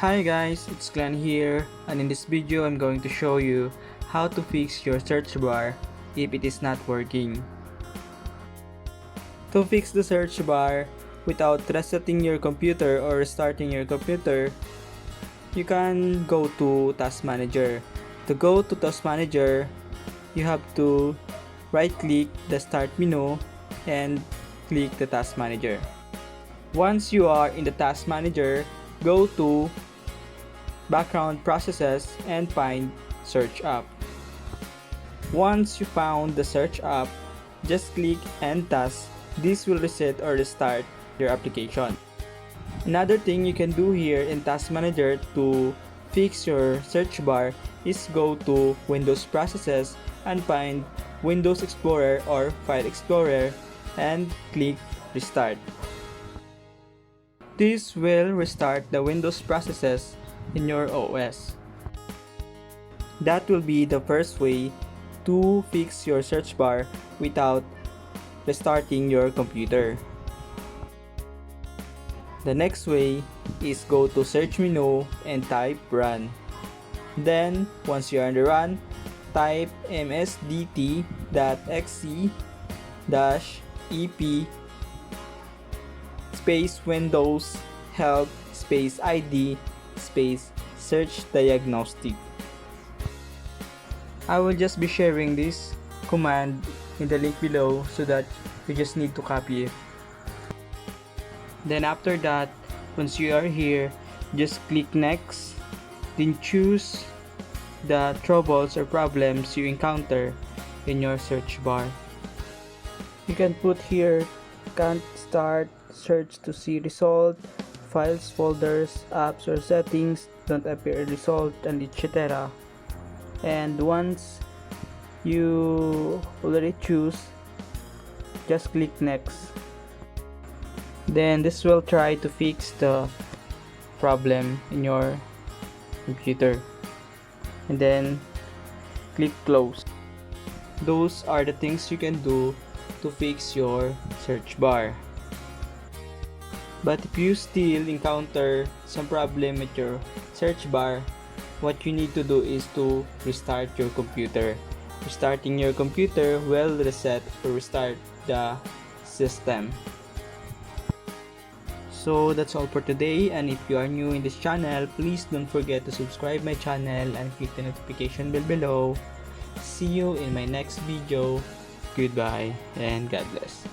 Hi guys, it's Glenn here, and in this video I'm going to show you how to fix your search bar if it is not working. To fix the search bar without resetting your computer or restarting your computer, you can go to Task Manager. To go to Task Manager, you have to right-click the Start menu and click the Task Manager. Once you are in the Task Manager, go to Background Processes and find Search App. Once you found the Search App, just click End Task. This will reset or restart your application. Another thing you can do here in Task Manager to fix your search bar is go to Windows Processes and find Windows Explorer or File Explorer and click Restart. This will restart the Windows processes in your OS. That will be the first way to fix your search bar without restarting your computer. The next way is go to search menu and type run. Then once you are in the run, type msdt.exe-ep space WindowsHelp space ID space SearchDiagnostic. I will just be sharing this command in the link below so that you just need to copy it. Then after that, once you are here, just click next, then choose the troubles or problems you encounter in your search bar. You can put here can't start search to see result, files, folders, apps or settings don't appear result, and etc. And once you already choose, just click next. Then this will try to fix the problem in your computer, and then click close. Those are the things you can do to fix your search bar. But if you still encounter some problem with your search bar, what you need to do is to restart your computer. Restarting your computer will reset or restart the system. So that's all for today, and if you are new in this channel, please don't forget to subscribe my channel and click the notification bell below. See you in my next video. Goodbye and God bless.